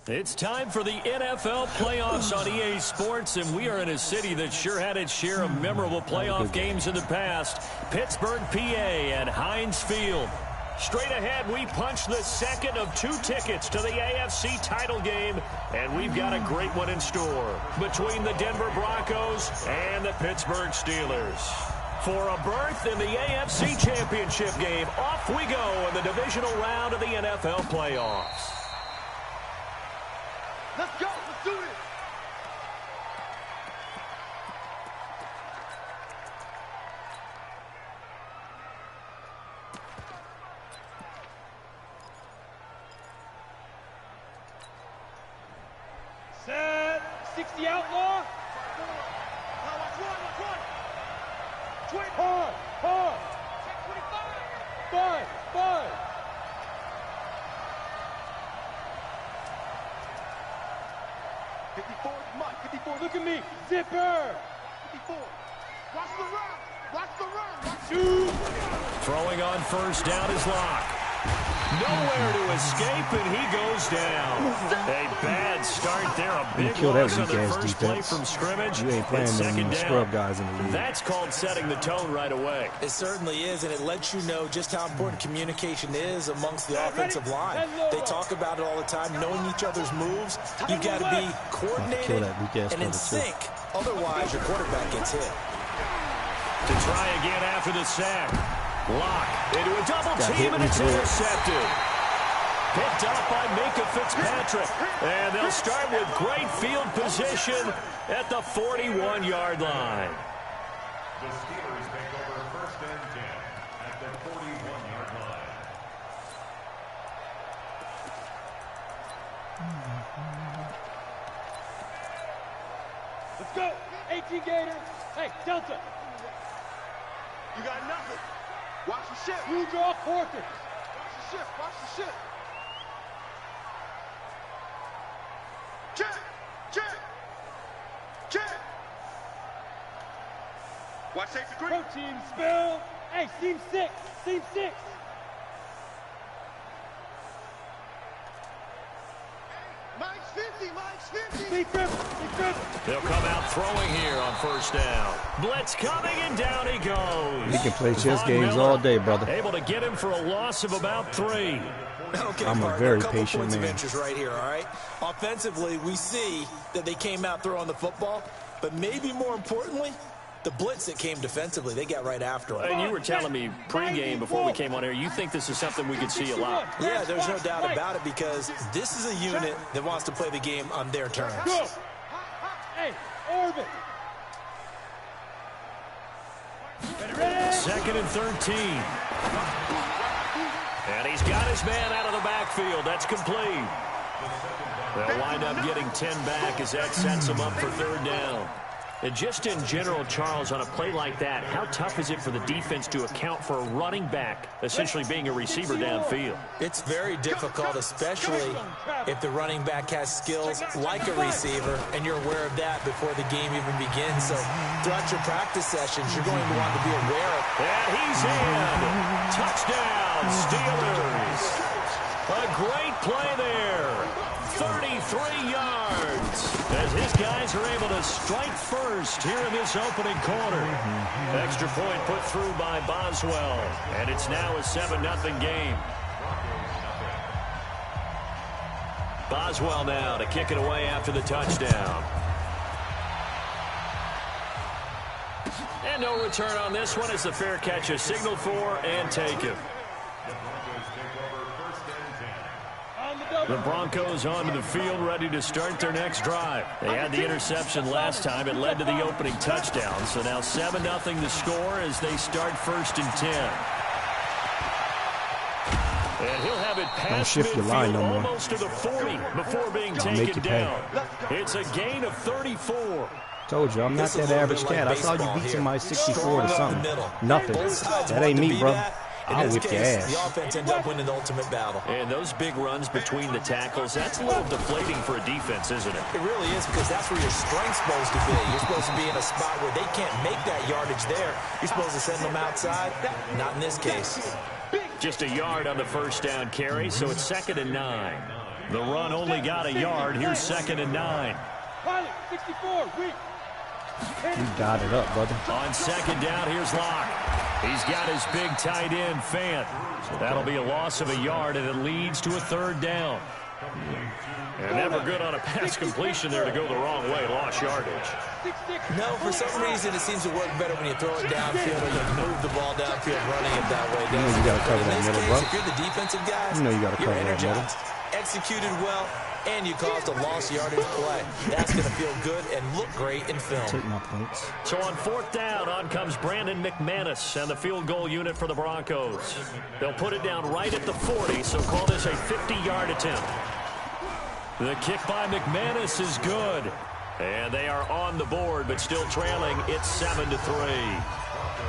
It's time for the NFL playoffs on EA Sports, and we are in a city that sure had its share of memorable playoff games in the past. Pittsburgh, PA at Heinz Field. Straight ahead, we punch the second of 2 tickets to the AFC title game, and we've got a great one in store between the Denver Broncos and the Pittsburgh Steelers. For a berth in the AFC Championship game, off we go in the divisional round of the NFL playoffs. Let's go. Let's do this. Set. 60 outlaw. Watch one. 20. Hard. 25. 5. 54, Mike, 54, look at me, zipper, 54, watch the run, 2. Throwing on first down is Locke. Nowhere to escape, and he goes down. A bad start there, a big loss on the first play from scrimmage. You ain't playing them scrub guys in the league. That's called setting the tone right away. It certainly is, and it lets you know just how important communication is amongst the offensive line. They talk about it all the time, knowing each other's moves. You've got to be coordinated and in sync. Otherwise, your quarterback gets hit. To try again after the sack. Locke into a double team, and it's intercepted. Picked up by Minka Fitzpatrick. And they'll start with great field position at the 41-yard line. The Steelers take over first and 10 at the 41-yard line. Let's go. 18 Gators. Hey, Delta. You got nothing. Watch the ship. You draw quarters. Watch the ship. Check. Watch safety green. Protein spill. Hey, seam 6. Mike's 50. They'll come out throwing here on first down. Blitz coming, and down he goes. He can play chess games all day, brother. Able to get him for a loss of about 3. Okay, I'm a very patient man. Of interest right here, all right? Offensively, we see that they came out throwing the football, but maybe more importantly, the blitz that came defensively, they got right after him. And you were telling me pregame before we came on here, you think this is something we could see a lot. Yeah, there's no doubt about it, because this is a unit that wants to play the game on their terms. Go. Hey, orbit. Second and 13. And he's got his man out of the backfield. That's complete. They'll wind up getting 10 back as that sets them up for third down. And just in general, Charles, on a play like that, how tough is it for the defense to account for a running back essentially being a receiver downfield? It's very difficult, especially if the running back has skills like a receiver, and you're aware of that before the game even begins. So throughout your practice sessions, you're going to want to be aware of. And he's in. Touchdown, Steelers. A great play there. 33 yards as his guys are able to strike first here in this opening quarter. Extra point put through by Boswell, and it's now a 7-0 game. Boswell now to kick it away after the touchdown. And no return on this one as the fair catch is signaled for and taken. The Broncos onto the field, ready to start their next drive. They had the interception last time. It led to the opening touchdown. So now 7-0 the score as they start first and 10. And he'll have it past midfield almost to the 40 before being taken down. It's a gain of 34. Told you, I'm not that average cat. I saw you beat somebody 64 to something. Nothing. That ain't me, bro. I'll whip your ass. The offense ends up winning the ultimate battle. And those big runs between the tackles, that's a little deflating for a defense, isn't it? It really is, because that's where your strength's supposed to be. You're supposed to be in a spot where they can't make that yardage there. You're supposed to send them outside. Not in this case. Just a yard on the first down carry, so it's 2nd and 9. The run only got a yard. Here's 2nd and 9. Pilot, 64, weak. You got it up, brother. On 2nd down, here's Locke. He's got his big tight end, Fant. That'll be a loss of a yard, and it leads to a 3rd down. And never good on a pass completion there to go the wrong way. Lost yardage. No, for some reason, it seems to work better when you throw it downfield or you move the ball downfield running it that way. You know you got to cover that middle, bro. If you're the defensive guys, you know you got to cover that middle. Executed well, and you caused a lost yardage play. That's going to feel good and look great in film. Take my points. So on 4th down, on comes Brandon McManus and the field goal unit for the Broncos. They'll put it down right at the 40, so call this a 50-yard attempt. The kick by McManus is good. And they are on the board, but still trailing. It's 7-3.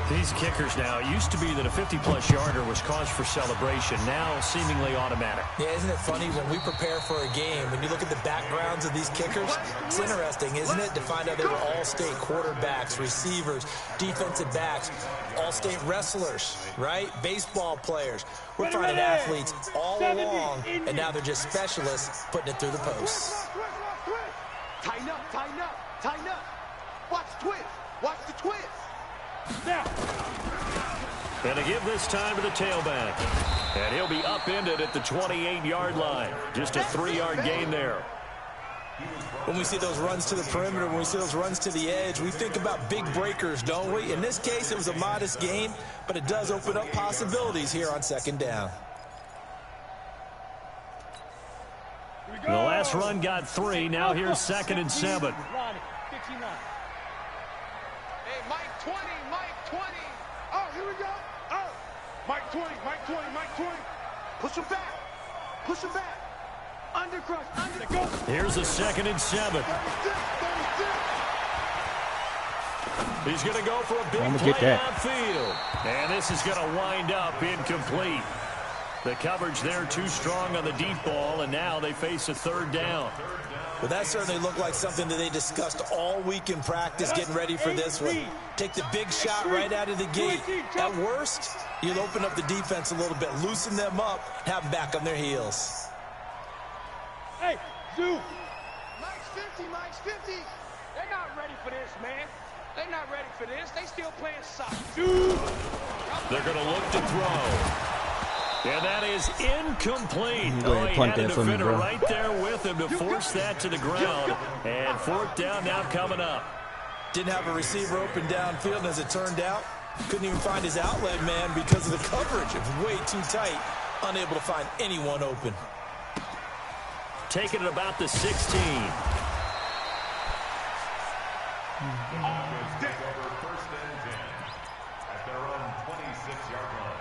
These kickers now, it used to be that a 50-plus yarder was cause for celebration. Now, seemingly automatic. Yeah, isn't it funny when we prepare for a game, when you look at the backgrounds of these kickers, it's interesting, isn't it, to find out they were all-state quarterbacks, receivers, defensive backs, all-state wrestlers, right? Baseball players. We're finding athletes all along, and now they're just specialists putting it through the posts. Tighten up, tighten up, tighten up. Watch the twist. Watch the twist. Now. And to give this time to the tailback. And he'll be upended at the 28-yard line. Just a 3-yard gain there. When we see those runs to the perimeter, when we see those runs to the edge, we think about big breakers, don't we? In this case, it was a modest gain, but it does open up possibilities here on 2nd down. The last run got 3. Now here's 2nd and 7. Hey, Mike 20, Mike 20. Oh, here we go. Oh, Mike 20, Mike 20, Mike 20. Push him back. Push him back. Undercrush, under go. Here's a 2nd and 7. He's going to go for a big play downfield. And this is going to wind up incomplete. The coverage there too strong on the deep ball, and now they face a 3rd down. Well, that certainly looked like something that they discussed all week in practice getting ready for this one. Take the big shot right out of the gate. At worst, you'll open up the defense a little bit, loosen them up, have them back on their heels. Hey, Zoo. Mike's 50, Mike's 50. They're not ready for this, man. They're not ready for this. They still playing soccer. Zoo. They're going to look to throw. And that is incomplete. Go ahead, he punt had a that for me, defender bro. right there with him to force that to the ground. And 4th down now coming up. Didn't have a receiver open downfield, and as it turned out, couldn't even find his outlet man because of the coverage. It was way too tight, unable to find anyone open. Taking it about the 16. Over 1st and 10 at their own 26-yard line.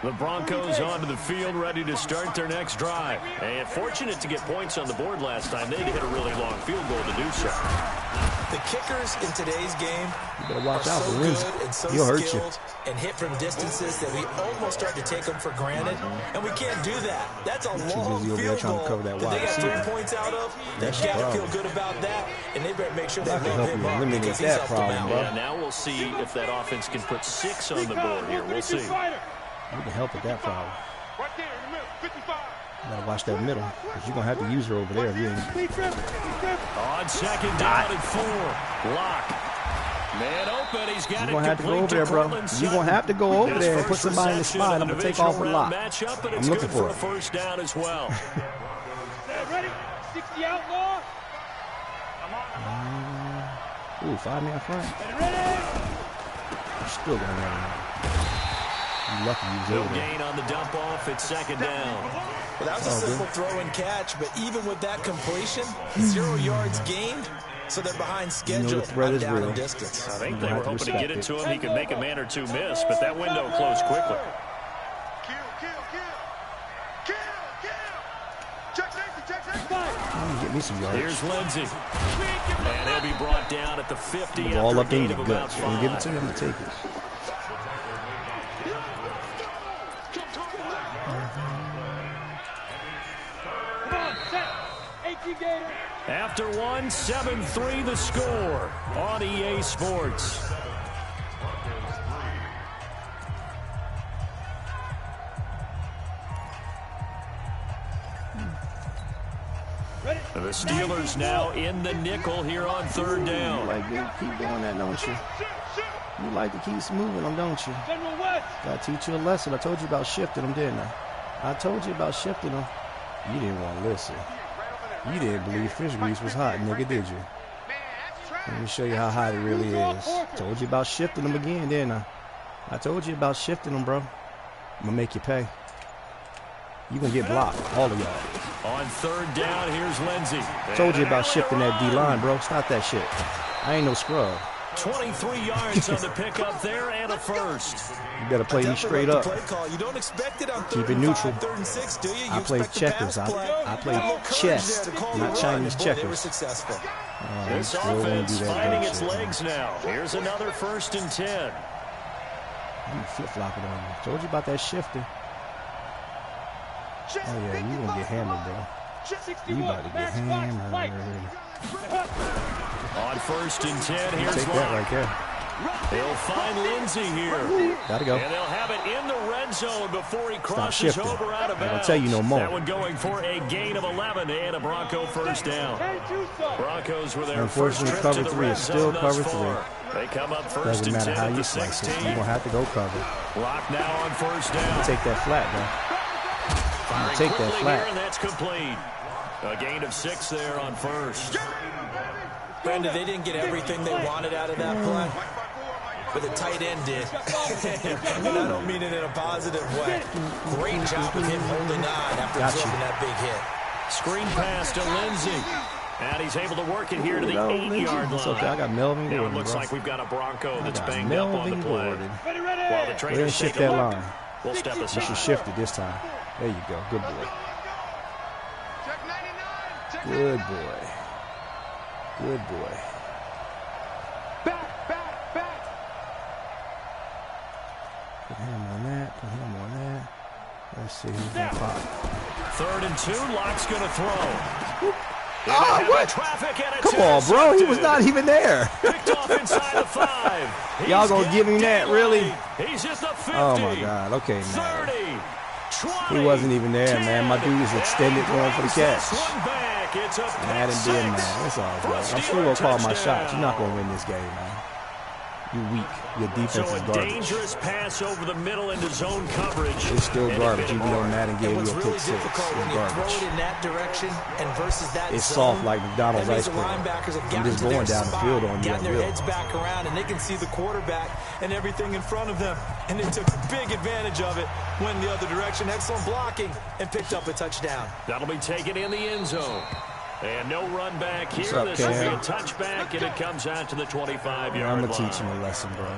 The Broncos onto the field, ready to start their next drive. And fortunate to get points on the board last time. They hit a really long field goal to do so. The kickers in today's game You better watch are out so for good Lindsey. and so He'll hurt you. skilled and hit from distances that we almost start to take them for granted, and we can't do that. That's a long busy over there field trying to goal cover that that wide they got receiver. 3 points out of. They That's the got to feel problem. good about that, and they better make sure they I can love help him you up eliminate because he's that helped them problem, out. bro. Yeah, now we'll see if that offense can put 6 on the board here. We'll see. You can help with that problem. Right there in the middle, 55. You gotta watch that middle, because you're gonna have to use her over there if you ain't. On 2nd down and 4. Lock. Man open. He's got You're gonna have to go over there, bro. You're gonna have to go over there and put somebody in the spot. I'm gonna take off a lot. I'm looking for a it. 1st down as well. Ready? 60 outlaw. Ooh, 5-man front. Ready? You're still gonna run it. You lucky you was No over there. gain on the dump off. It's 2nd down. Well, that was a simple throw and catch, but even with that completion, 0 yards gained, so they're behind schedule the threat on is down real. and distance. I think You they have were to hoping to respect get it it. to him. He could make a man or two miss, but that window closed quickly. Kill, kill, kill. Kill, kill. Check safety, check safety. You get me some yards. Here's Lindsey. And he'll be brought down at the 50 The ball after a up in gain your of about guts. You give it to 5. them to take it. Come on, set. 18 Gator. After 1, 7-3 the score on EA Sports. The Steelers now in the nickel here on third down. You like to keep doing that, don't you? You like to keep moving them, don't you? Gotta teach you a lesson. I told you about shifting them, didn't I? I told you about shifting them. You didn't want to listen. You didn't believe fish grease was hot, nigga, did you? Let me show you how hot it really is. Told you about shifting them again, didn't I? I told you about shifting them, bro. I'm gonna make you pay. You gonna get blocked, all of y'all. On third down, here's Lindsey. Told you about shifting that D-line, bro. Stop that shit. I ain't no scrub. 23 yards on the pickup there and a first. You better play me straight up. You don't expect it on Keep it neutral. 3rd and 6, do you? I play checkers. I play chess, not Chinese checkers. Successful. This offense finding its legs now. Here's another 1st and 10. I'm flip-flopping on you. Told you about that shifting. Oh, yeah, you gonna get hammered, bro. You about to get hammered. On 1st and 10, here's Take that right there. They'll find Lindsey here. Gotta go. And they'll have it in the red zone before he crosses over out of bounds. I don't tell you no more. That one going for a gain of 11 and a Bronco first down. Broncos were their first trip to the red zone thus far. They come up 1st and 10 at the 16. You're gonna have to go cover. Lock now on 1st down. Take that flat, bro. Take that flat. Here, and that's complete. A gain of 6 there on 1st. Brandon, they didn't get everything they wanted out of that play, but the tight end did. And I don't mean it in a positive way. Great job of him holding on after absorbing that big hit. Screen pass to Lindsey. And he's able to work it here to the 8-yard line. It's okay. I got Melvin Gordon. Now it looks like we've got a Bronco that's banged Melvin up on the play. Gordon. While the trainers shift take a that look, line. we'll step aside. You should shift it this time. There you go. Good boy. Good boy. Good boy. Back. Put him on that. Put him on that. Let's see who's going to pop. 3rd and 2. Lock's going to throw. What? Come on, bro. He was not even there. Picked off inside the 5. Y'all going to give him that, really? He's at the 50. Oh, my God. Okay, man. 30. 20, he wasn't even there, 10, man. My dude is extended going for the catch. It's mad and being mad. That's all, bro. I'm still going to call my shots. You're not going to win this game, man. You're weak. Your defense is garbage. Dangerous pass over the middle into zone coverage. It's still garbage, even though Madden gave you a pick 6. It's garbage. In that direction and versus that it's soft like McDonald's ice cream. You're just going down the field on you. Got their heads back around, and they can see the quarterback and everything in front of them. And they took big advantage of it. Went the other direction. Excellent blocking and picked up a touchdown. That'll be taken in the end zone. And no run back here. This will be a touchback, and it comes out to the 25-yard line. I'm going to teach him a lesson, bro.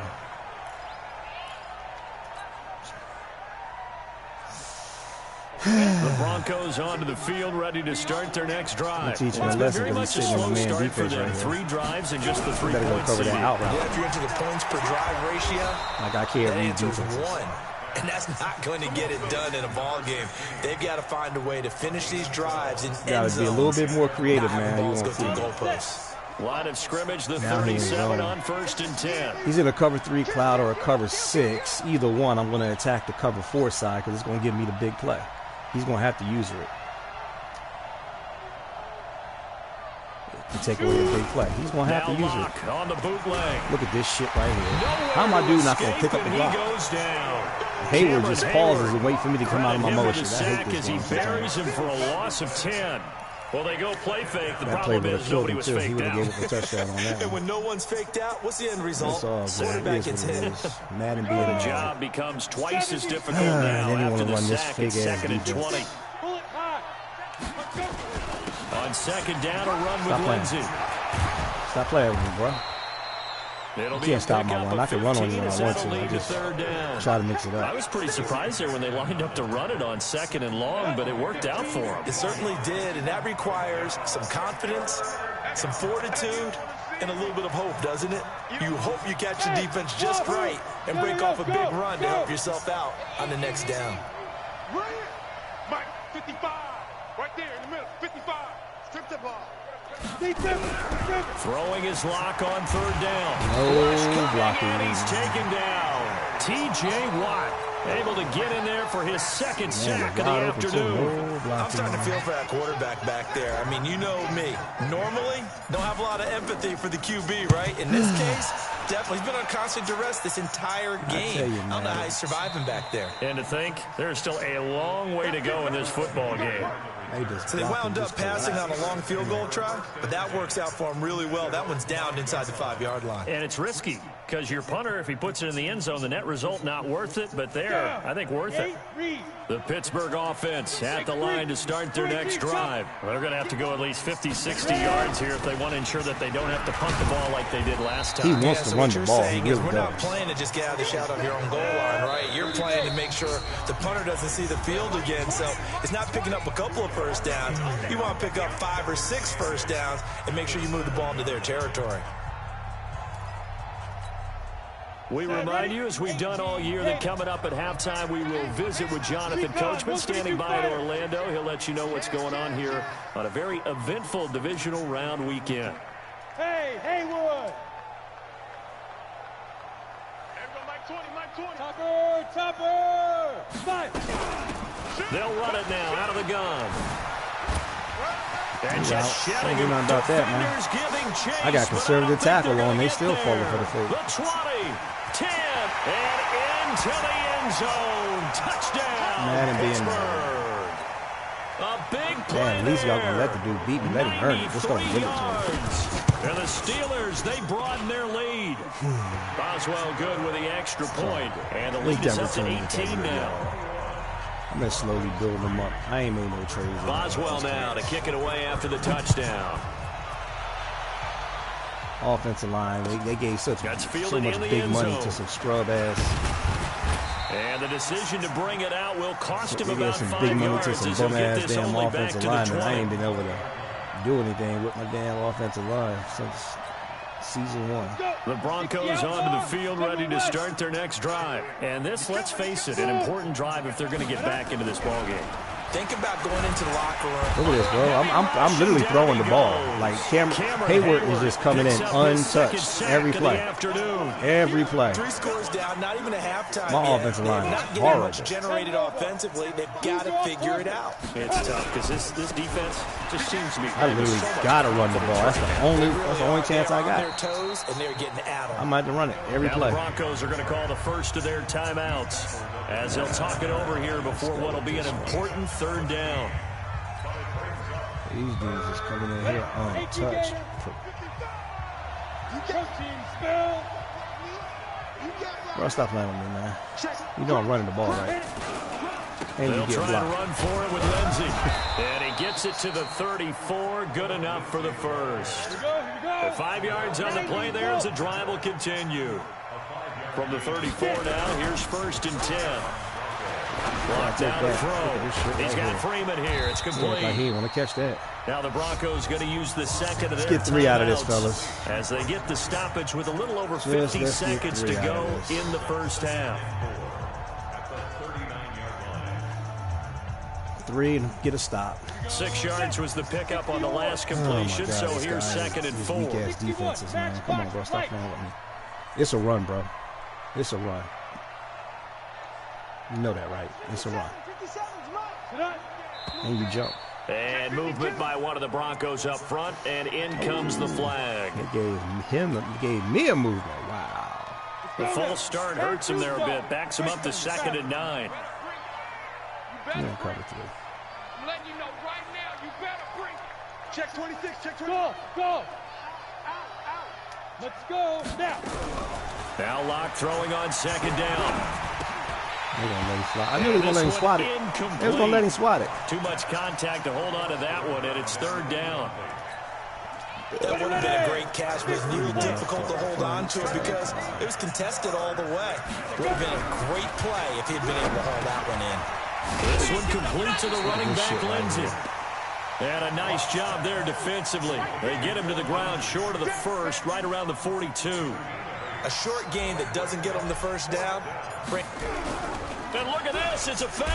The Broncos onto the field, ready to start their next drive. Teach him a lesson very much a slow start for them. 3 drives and just the 3 points. Better go cover that out. Yeah, if you're into the points per drive ratio, like I can't read defenses. 1. And that's not going to get it done in a ball game. They've got to find a way to finish these drives in end zones. Got to be a little bit more creative, man. You won't see goalposts. Line of scrimmage, the 37 on 1st and 10. He's in a cover 3 cloud or a cover 6. Either one, I'm going to attack the cover 4 side because it's going to give me the big play. He's going to have to use it to take away the big play. He's going to have to use it. On the bootleg. Look at this shit right here. How am I dude not going to pick up the block? Goes down. Hayward just pauses and wait for me to come out of my motion. I hate this game. He buries him for a loss of 10. Well, they go play fake. The that problem is nobody was faked out. He would have gave up a touchdown on that. And when no one's faked out, what's the end result? Quarterback gets hit. Mad and being the job becomes twice as difficult now after the sack at 2nd and 20. On 2nd down, a run with Lindsey. Stop playing with me, bro. You can't stop my run. I can run on you when I want to. I just try to mix it up. I was pretty surprised there when they lined up to run it on 2nd and long, but it worked out for them. It certainly did, and that requires some confidence, some fortitude, and a little bit of hope, doesn't it? You hope you catch the defense just right and break off a big run to help yourself out on the next down. Mike, 55. Right there in the middle, 55. Strip the ball. Throwing his lock on 3rd down. No blocking. And he's taken down. T.J. Watt. Able to get in there for his second sack of the afternoon. I'm starting to feel for that quarterback back there. I mean, you know me. Normally, don't have a lot of empathy for the QB, right? In this case, definitely. He's been on constant duress this entire game. I don't know how he's surviving back there. And to think, there's still a long way to go in this football game. So they wound up passing on a long field goal try, but that works out for him really well. That one's down inside the 5-yard line. And it's risky because your punter, if he puts it in the end zone, the net result not worth it, but there, I think worth it. The Pittsburgh offense at the line to start their next drive. They're going to have to go at least 50, 60 yards here if they want to ensure that they don't have to punt the ball like they did last time. He wants to run the ball. He really we're does. not playing to just get out of the shadow of your own goal line, right? You're playing to make sure the punter doesn't see the field again. So it's not picking up a couple of first downs. You want to pick up 5 or 6 first downs and make sure you move the ball into their territory. We remind you, as we've done all year, that coming up at halftime, we will visit with Jonathan Coachman standing by in Orlando. He'll let you know what's going on here on a very eventful divisional round weekend. Hey, Haywood! Mike 20. Topper! Five! They'll run it now out of the gun. And just shedding him. About that, man. I got conservative tackle on. They still falling for the fake. The 20, 10, and into the end zone. Touchdown, Pittsburgh. A big play. Man, at least y'all gonna let the dude beat me. Let him earn it. Just don't give it to him. And the Steelers, they broaden their lead. Boswell good with the extra point. And the lead is up to 18 now. I'm going to slowly build them up. I ain't made no trades. Boswell now to kick it away after the touchdown. Offensive line, they gave so much big money to some scrub ass. And the decision to bring it out will cost him about 5 big money yards to some bum ass damn offensive line, and I ain't been able to do anything with my damn offensive line since season 1. The Broncos onto the field, ready to start their next drive. And this, let's face it, an important drive if they're going to get back into this ball game. Think about going into the locker room. Look at this, bro. I'm literally throwing the ball. Like Hayward is just coming in untouched every play. Every play. 3 scores down, not even a halftime. My offensive line is horrible. Much generated offensively. They've got to figure it out. It's tough because this defense just seems to be. I literally got to run the ball. That's the only chance I got. Their toes and they're getting at them. I might have to run it every play. The Broncos are going to call the first of their timeouts as they'll talk it over here before what will be an important third down. These dudes is coming in here untouched. Bro, stop playing with me, man. You know I'm running the ball, right? And they'll you get try blocked. to run for it with Lindsey. And he gets it to the 34. Good enough for the first. The 5 yards on the play there as the drive will continue. From the 34 now, here's 1st and 10. Blocked down to throw. He's got Freeman here. It's complete. Like he want to catch that. Now the Broncos going to use the second of their Let's get 3 out of this, fellas. As they get the stoppage with a little over 50 seconds to go in the first half. 3 and get a stop. 6 yards was the pickup on the last completion, so here's 2nd and 4. Weak-ass defenses, man. Come on, bro. Stop playing with me. It's a run, bro. It's a run. You know that, right? It's a run. And you jump. And movement by one of the Broncos up front, and in comes the flag. They gave me a movement. Wow. The false start hurts him there a bit. Backs him up to 2nd and 9. You don't cover 3. I'm letting you know right now, you better bring. Check 26, check 26. Go. Let's go now. Now Locke throwing on 2nd down. They're going to let him slide. I knew they were going to let him swat it. They was going to let him swat it. Too much contact to hold on to that one, and it's 3rd down. That would have been a great catch, but it's really difficult to hold on to it because it was contested all the way. It would have been a great play if he had been able to hold that one in. This one complete to the running back, Lindsey. And a nice job there defensively. They get him to the ground short of the first, right around the 42. A short gain that doesn't get him the first down. And look at this, it's a fake.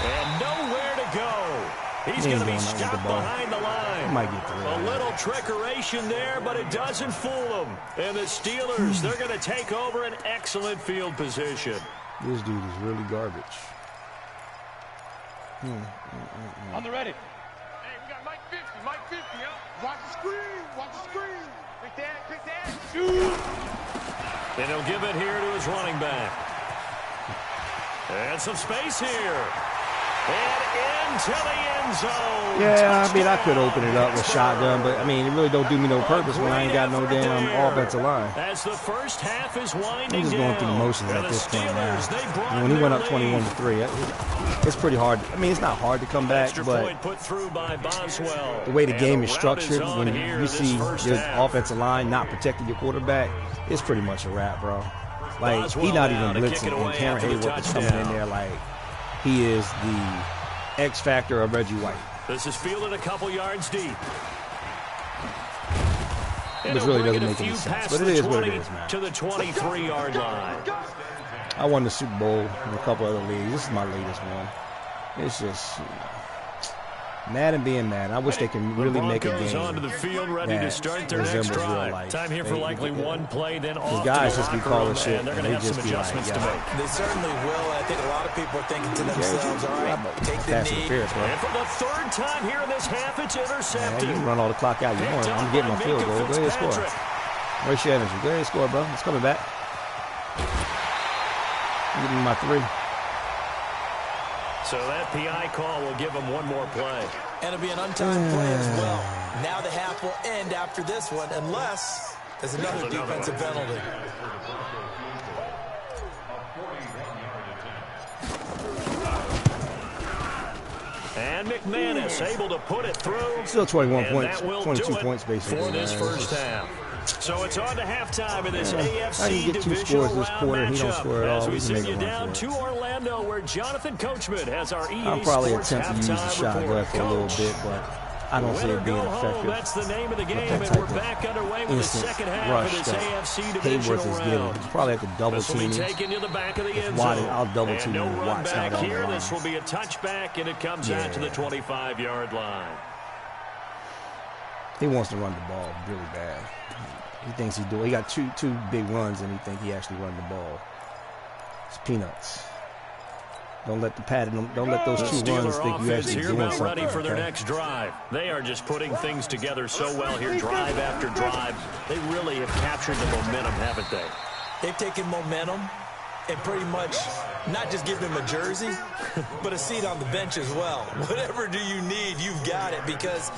And nowhere to go. He's going to be stopped behind the line. Might get through. A little trickeration there, but it doesn't fool them. And the Steelers, they're going to take over an excellent field position. This dude is really garbage. On the ready. Hey, we got Mike 50, Mike 50, huh? Watch the screen, watch the screen. Pick that, shoot. And he'll give it here to his running back. And some space here. And into the end zone. Yeah, I mean, I could open it up with shotgun, but I mean, it really don't do me no purpose when I ain't got no damn offensive line. As the first half is winding I'm just going through the motions at this point now. And when he went up 21-3, it's pretty hard. I mean, it's not hard to come back, but the way the game is structured, when you see your offensive line not protecting your quarterback, it's pretty much a wrap, bro. Like, he's not even blitzing, and Cameron Hayward is coming in there like he is the X factor of Reggie White. This is fielded a couple yards deep. Which really doesn't make any sense, but it is what it is, man. To the 23-yard line. I won the Super Bowl in a couple other leagues. This is my latest one. It's just Madden being Madden. I wish they can really make a game onto the field, ready to start their next drive. Time here for likely one play, then off. The guys just be calling shit, and they're going to have some adjustments to make. They certainly will. I think a lot of people are thinking to themselves, all right, take the knee. And for the third time here in this half, it's intercepted. Man, you can run all the clock out you want. I'm getting my field goal. Go ahead and score. Where's your energy? Go ahead and score, bro. It's coming back. I'm getting my 3. So that PI call will give him one more play. And it'll be an untimed play as well. Now the half will end after this one, unless there's another defensive penalty. And McManus able to put it through. Still 21 points, 22 points basically. For this first half. So it's on to halftime in this AFC get 2 divisional scores this quarter. round He don't score at matchup. all. As we We can send make you a run down for to it. Orlando, where Jonathan Coachman has our EA I'll probably Sports attempt to use the halftime shotgun report. for a little bit, but I don't see it being effective. That's the name of the game, that and type we're of back underway with the instant second half rush of this that AFC divisional Hayworth is getting. round. He's probably have to double This will be team him. taken to the back of the end Watt, zone. I'll double team and no him. run Watt's back not on the here. line. This will be a touchback, and it comes out to the 25-yard line. He wants to run the ball really bad. He thinks he's doing. He got two big runs, and he thinks he actually run the ball. It's peanuts. Don't let don't let those 2 runs think you actually doing something. Ready for their next drive. They are just putting things together so well here, drive after drive. They really have captured the momentum, haven't they? They've taken momentum and pretty much not just give him a jersey, but a seat on the bench as well. Whatever do you need, you've got it, because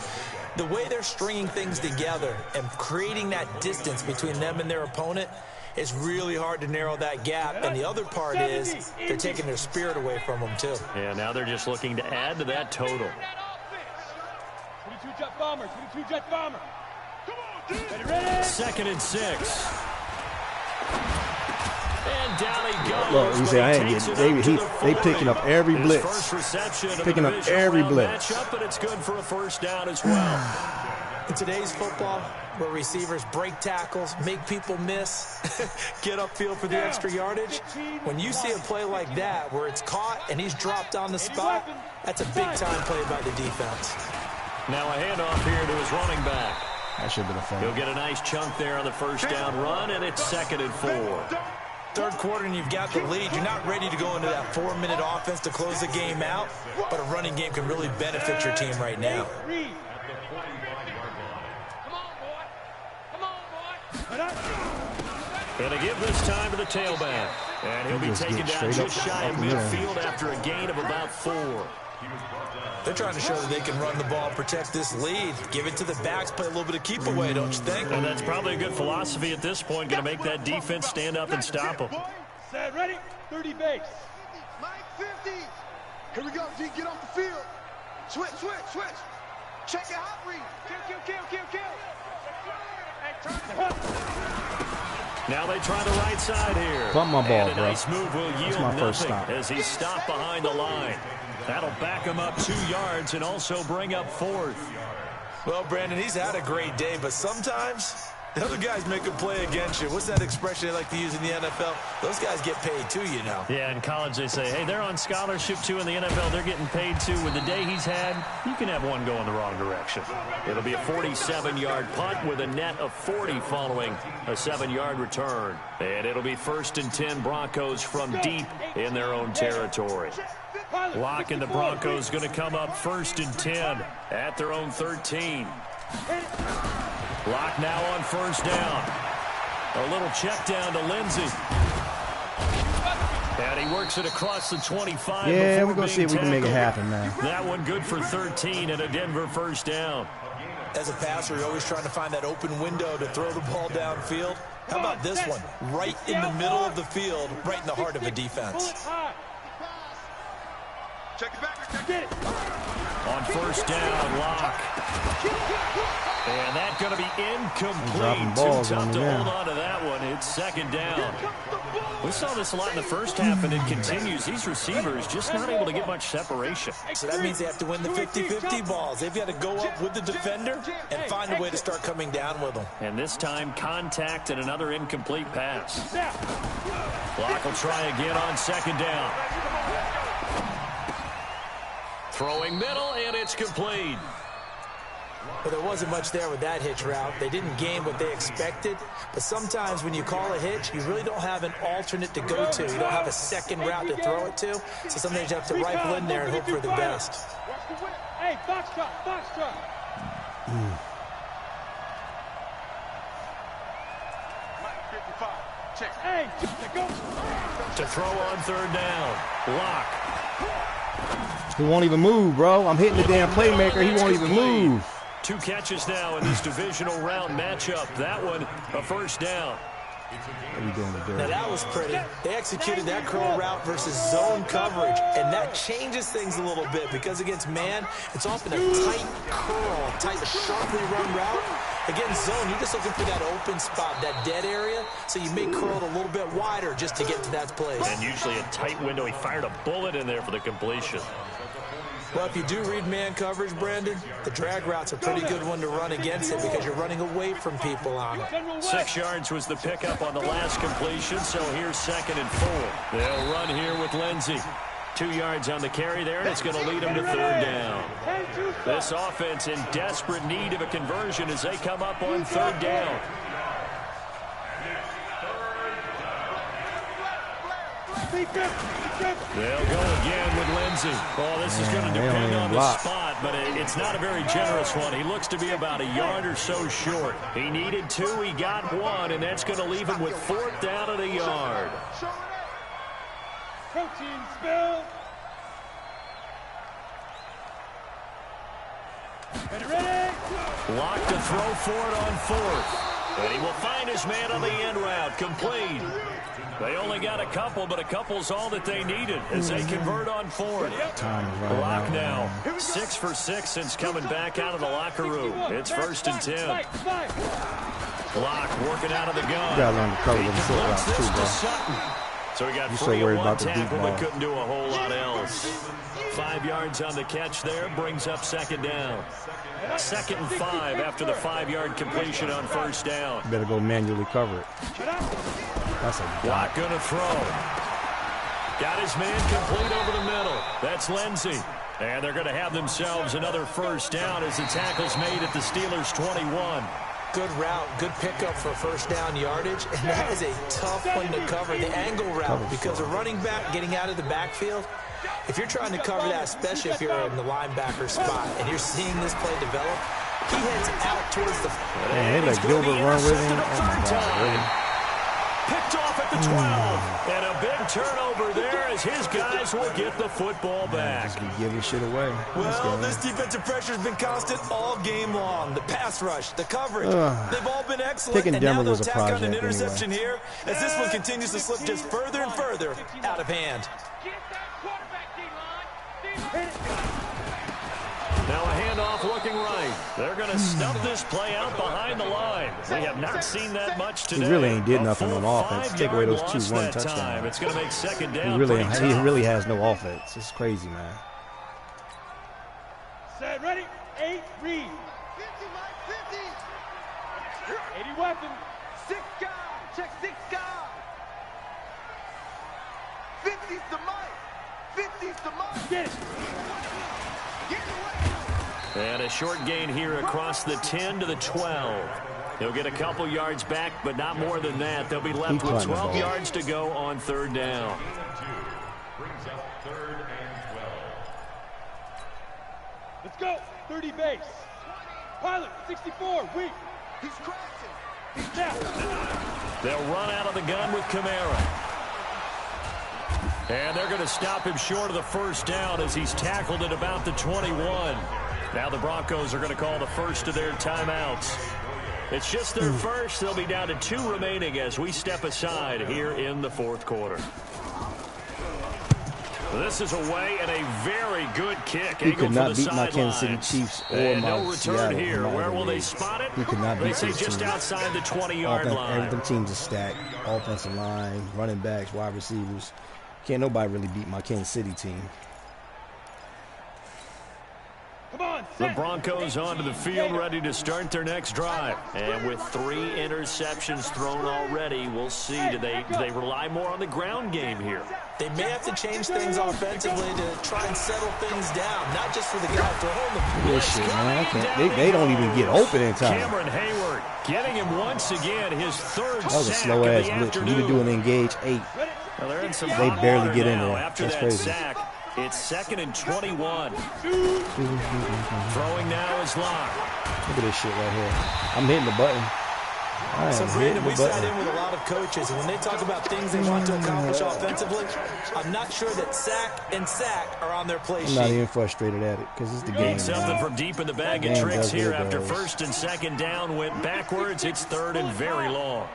the way they're stringing things together and creating that distance between them and their opponent, it's really hard to narrow that gap. And the other part is they're taking their spirit away from them, too. Yeah, now they're just looking to add to that total. 22 jet bomber, 22 jet bomber. Come on, dude. Ready? 2nd and 6. And down he goes. Look, he said, I ain't getting. They picking up every blitz. Picking up every blitz. Matchup, but it's good for a first down as well. In today's football, where receivers break tackles, make people miss, get upfield for the extra yardage, when you see a play like that where it's caught and he's dropped on the spot, that's a big-time play by the defense. Now a handoff here to his running back. That should have been a fumble. He'll get a nice chunk there on the first down run, and it's 2nd and 4. Third quarter and you've got the lead. You're not ready to go into that 4-minute offense to close the game out, but a running game can really benefit your team right now. And to give this time to the tailback. And he'll be taken down just shy of midfield after a gain of about 4. They're trying to show that they can run the ball, protect this lead, give it to the backs, play a little bit of keep away, don't you think? And that's probably a good philosophy at this point, going to make that defense stand up and stop them. Set, ready? 30 base. Mike 50. Here we go, D. Get off the field. Switch, switch, switch. Check it out, read. Kill. Now they try the right side here. Bump my ball, and a bro. nice move will yield That's my first nothing stop. as he's stopped behind the line. That'll back him up 2 yards and also bring up 4th. Well, Brandon, he's had a great day, but sometimes The other guys make a play against you. What's that expression they like to use in the NFL? Those guys get paid too, you know. Yeah, in college they say, hey, they're on scholarship too. In the NFL, they're getting paid too. With the day he's had, you can have one go in the wrong direction. It'll be a 47-yard punt with a net of 40 following a 7-yard return. And it'll be 1st and 10 Broncos from deep in their own territory. Locke and the Broncos going to come up 1st and 10 at their own 13. Locke now on 1st down. A little check down to Lindsey. And he works it across the 25. Yeah, we're going to see if we can make it happen, man. That one good for 13 and a Denver 1st down. As a passer, you're always trying to find that open window to throw the ball downfield. How about this one? Right in the middle of the field, right in the heart of a defense. Check it back. Get it. On 1st down, Locke. And that's going to be incomplete. Too tough to hold on to that one. It's 2nd down. We saw this a lot in the first half, and it continues. These receivers just not able to get much separation. So that means they have to win the 50-50 balls. They've got to go up with the defender and find a way to start coming down with them. And this time, contact and another incomplete pass. Locke will try again on 2nd down. Throwing middle, and it's complete. But there wasn't much there with that hitch route. They didn't gain what they expected. But sometimes when you call a hitch, you really don't have an alternate to go to. You don't have a second route to throw it to. So sometimes you have to rifle in there and hope for the best. Hey, box truck, box truck. Check. Hey, go. To throw on 3rd down. Locke. He won't even move, bro. I'm hitting the damn playmaker. He won't even move. 2 catches now in this divisional round matchup. That one, a 1st down. What are you doing with Derek? Now that was pretty. They executed that curl route versus zone coverage, and that changes things a little bit because against man, it's often a tight curl, tight, sharply run route. Against zone, you're just looking for that open spot, that dead area, so you may curl it a little bit wider just to get to that place. And usually a tight window. He fired a bullet in there for the completion. Well, if you do read man coverage, Brandon, the drag route's a pretty good one to run against it because you're running away from people on it. 6 yards was the pickup on the last completion, so here's 2nd and 4. They'll run here with Lindsey. 2 yards on the carry there, and it's going to lead them to 3rd down. This offense in desperate need of a conversion as they come up on 3rd down. They'll go again with Lindsey. Oh, this is going to depend on the spot, but it's not a very generous one. He looks to be about a yard or so short. He needed 2, he got 1, and that's going to leave him with 4th down at a yard. Protein spill. Ready? Locke to throw for it on 4th. And he will find his man on the end route. Complete. They only got a couple, but a couple's all that they needed as they convert on 4th. Locke now 6 for 6 since coming back out of the locker room. It's 1st and 10. Locke working out of the gun. You gotta learn to cover them short routes too, bro. So we got You're so worried about the deep ball, but couldn't do a whole lot else. 5 yards on the catch there, brings up 2nd down. 2nd and 5 after the 5-yard completion on 1st down. You better go manually cover it. That's a Locke gonna throw. Got his man complete over the middle. That's Lindsey. And they're gonna have themselves another 1st down as the tackle's made at the Steelers' 21. Good route, good pickup for 1st down yardage, and that is a tough one to cover, the angle route, because a running back getting out of the backfield, if you're trying to cover that, especially if you're in the linebacker spot, and you're seeing this play develop, he heads out towards the... Man, they let Gilbert run with him. Oh, my God, really? Picked off at the 12, and a big turnover there as his guys will get the football back. Just be giving shit away. Well, this defensive pressure has been constant all game long. The pass rush, the coverage, they've all been excellent. Picking and Denver now was a they'll tack on project an interception anyway. here as this one continues to slip just further and further out of hand. Now a handoff looking right. They're going to snuff this play out behind the line. We have not seen that much today. He really ain't did nothing on offense. Take away those 2-1 touchdowns. It's going to make 2nd down. He really has no offense. It's crazy, man. Set, ready, 8, read. 80 weapons. 6 guys. Check 6 guys. 50's the mic. 50's the mic. Get it. Get away. And a short gain here across the 10 to the 12. They'll get a couple yards back, but not more than that. They'll be left with 12 yards to go on third down. Brings up 3rd and 12. Let's go. 30 base. Pilot, 64, weak. He's crashing. He's down. They'll run out of the gun with Kamara. And they're going to stop him short of the first down as he's tackled at about the 21. Now the Broncos are going to call the first of their timeouts. It's just their first. They'll be down to 2 remaining as we step aside here in the fourth quarter. This is away and a very good kick. He could not beat my Kansas City Chiefs or my no return Seattle. here. Where will they spot it? He could not beat they say just outside the 20-yard line. Every team's a stack. Offensive line, running backs, wide receivers. Can't nobody really beat my Kansas City team. Come on, the Broncos onto the field, ready to start their next drive. And with 3 interceptions thrown already, we'll see. Do they rely more on the ground game here? They may have to change things offensively to try and settle things down, not just for the guy throwing the This shit, man. They don't even get open in time. Cameron Hayward getting him once again, his 3rd sack. That was a slow-ass blitz. We need to do an engage 8. Well, they're in some they barely get in there. After That's that crazy. Sack, it's 2nd and 21. Throwing now is Locke. Look at this shit right here. I'm hitting the button. So, Brandon, we sat in with a lot of coaches, and when they talk about things they want to accomplish offensively, I'm not sure that sack and sack are on their play sheet. I'm not even frustrated at it because it's the game. Something from deep in the bag of tricks here after 1st and 2nd down went backwards. It's 3rd and very long.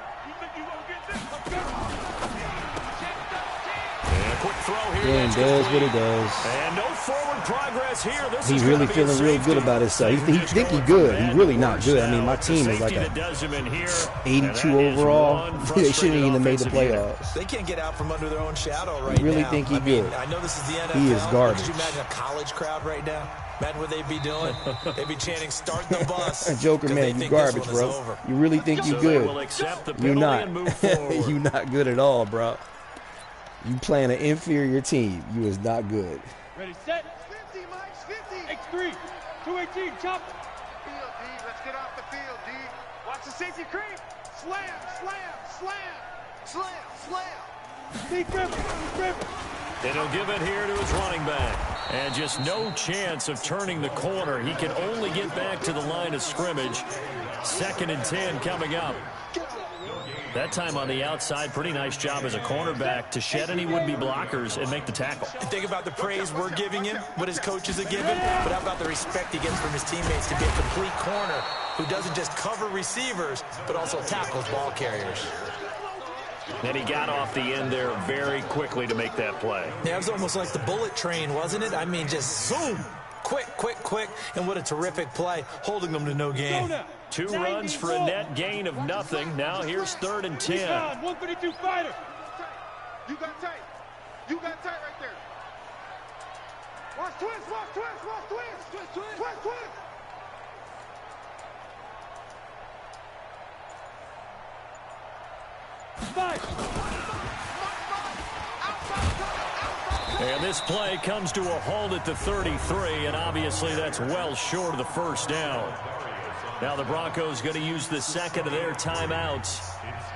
Quick throw here. Game does what it does. And no forward progress here. He's really feeling real good about himself. He think he's good. He's really not good. I mean, my team is like a 82 overall. They shouldn't even have made the playoffs. They can't get out from under their own shadow right now. You really think he's good? I know this is the NFL. He is garbage. Could you imagine a college crowd right now? Imagine what they'd be doing. They'd be chanting, "Start the bus." Joker, man, you garbage, bro. You really think you good? You're not. You're not good at all, bro. You playing an inferior team. You is not good. Ready, set. 50, Mike, 50. X3, 218, chop. Field, D. Let's get off the field, D. Watch the safety creep. Slam, slam, slam. Slam, slam. Deep dribble. And he'll give it here to his running back. And just no chance of turning the corner. He can only get back to the line of scrimmage. 2nd and 10 coming up. That time on the outside, pretty nice job as a cornerback to shed any would-be blockers and make the tackle. And think about the praise we're giving him, what his coaches are giving, but how about the respect he gets from his teammates to be a complete corner who doesn't just cover receivers, but also tackles ball carriers. And he got off the end there very quickly to make that play. Yeah, it was almost like the bullet train, wasn't it? I mean, just zoom. Quick, quick, quick. And what a terrific play, holding them to no gain. 2 runs for a net gain of nothing. Now here's 3rd and 10. 132 fighter. You got tight. You got tight right there. Watch twist, watch twist, watch twist. Twist, twist, twist, twist. And this play comes to a halt at the 33, and obviously that's well short of the first down. Now the Broncos going to use the 2nd of their timeouts.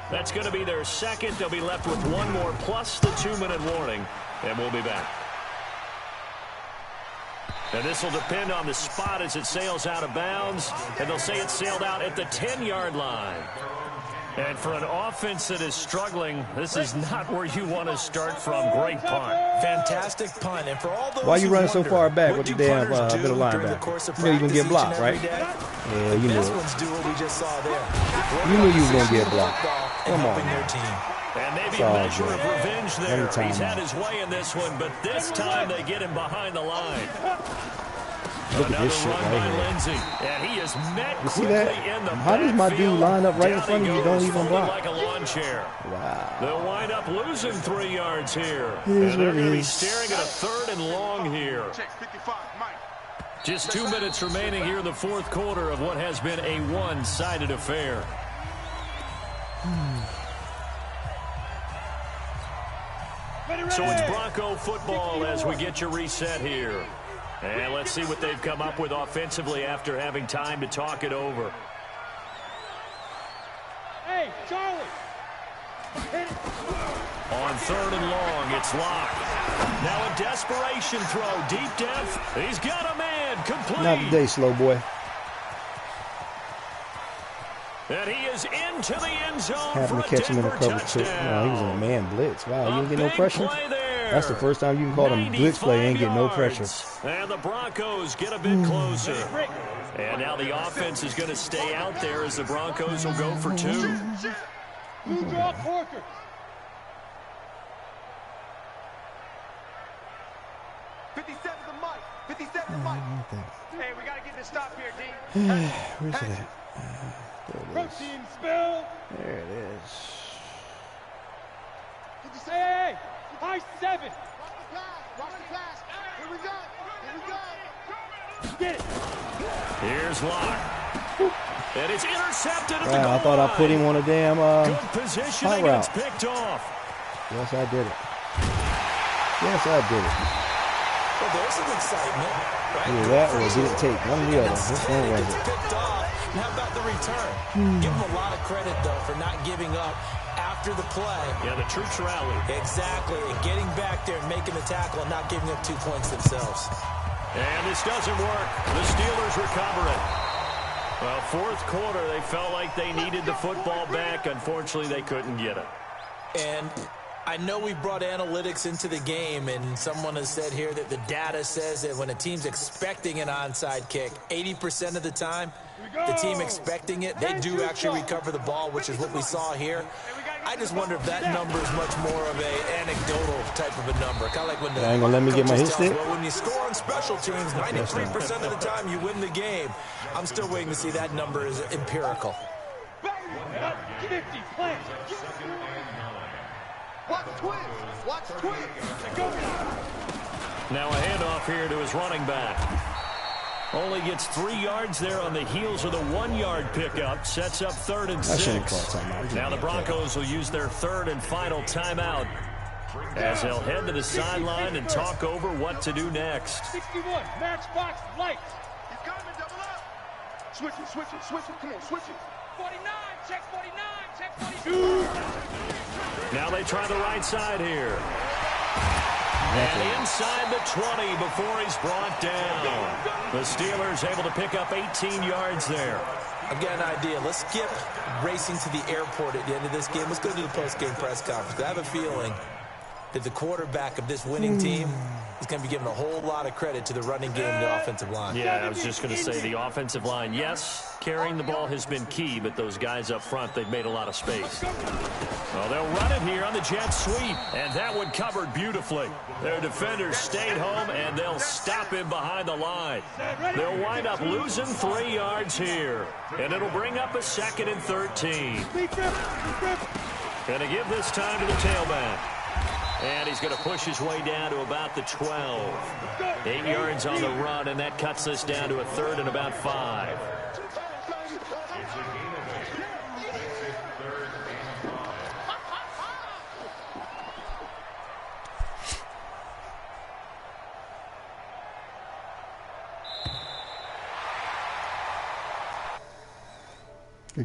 That's going to be their 2nd. They'll be left with 1 more plus the 2-minute warning, and we'll be back. And this will depend on the spot as it sails out of bounds, and they'll say it sailed out at the 10-yard line. And for an offense that is struggling, this is not where you want to start from. Great punt. Fantastic punt. And for all those why are you running so far back with the damn bit of linebacker? You know you're going to get blocked, right? Yeah, you knew it. Do what we just saw there. You knew you were going to get blocked. Come on. And maybe a measure of revenge there. He's had his way in this one, but this time they get him behind the line. Look at this shit right here. Lindsay, and he is met you see that? How does my dude line up right in front of you? Don't even block. Like a lawn chair. Wow. They'll wind up losing 3 yards here. And they're going to be staring at a 3rd and long here. Just 2 minutes remaining here in the fourth quarter of what has been a one-sided affair. So it's Bronco football as we get you reset here. And let's see what they've come up with offensively after having time to talk it over. Hey, Charlie. On 3rd and long, it's locked. Now a desperation throw, deep depth. He's got a man, complete. Not today, slow boy. And he is into the end zone Happened for to catch him in a cover touchdown. two. No, he was in a man blitz. Wow, you didn't get no big pressure? play there. That's the first time you can call them blitz play and get no pressure. And the Broncos get a bit closer. And now the offense is going to stay out there as the Broncos will go for 2. Blue draw Corker. Hey, we got to get this stop here, D. Where's it at? There it is. Protein spill. There it is. Hey, high 7. Watch the pass. Here we go. Get it. Here's Locke. And it's intercepted at the Wow, goal I thought I put him line. on a damn Good positioning, and it's route. picked off. Yes, I did it. Yes, I did it. Well, there's some excitement, right? Either that or did it take? One or the other. Which one was it? Picked off. And how about the return? Give him a lot of credit, though, for not giving up after the play. Yeah, the true rally. Exactly. And getting back there and making the tackle and not giving up 2 points themselves. And this doesn't work. The Steelers recover it. Well, 4th quarter, they felt like they needed the football back. Unfortunately, they couldn't get it. And I know we brought analytics into the game, and someone has said here that the data says that when a team's expecting an onside kick, 80% of the time, the team expecting it, they do actually recover the ball, which is what we saw here. I just wonder if that number is much more of an anecdotal type of a number. Kind of like when the I ain't gonna let me get my hit stick. well, when you score on special teams, 93% of the time you win the game. I'm still waiting to see that number is empirical. 50, plant. Watch twins. Watch twins. Now a handoff here to his running back. Only gets 3 yards there on the heels of the 1-yard pickup. Sets up 3rd and 6. Now the Broncos will use their 3rd and final timeout as they'll head to the sideline and talk over what to do next. 61, matchbox lights. He's coming, double up. Switch it, switch it, switch it. Come on, switch it. 49, check 49, check 42. Now they try the right side here. And inside the 20 before he's brought down. The Steelers able to pick up 18 yards there. I've got an idea. Let's skip racing to the airport at the end of this game. Let's go to the post-game press conference. I have a feeling that the quarterback of this winning team is going to be giving a whole lot of credit to the running game and the offensive line. Yeah, I was just going to say the offensive line. Yes, carrying the ball has been key, but those guys up front, they've made a lot of space. Well, they'll run it here on the jet sweep, and that one covered beautifully. Their defenders stayed home, and they'll stop him behind the line. They'll wind up losing 3 yards here, and it'll bring up a 2nd and 13. Going to give this time to the tailback. And he's going to push his way down to about the 12. 8 yards on the run, and that cuts this down to a 3rd and about 5.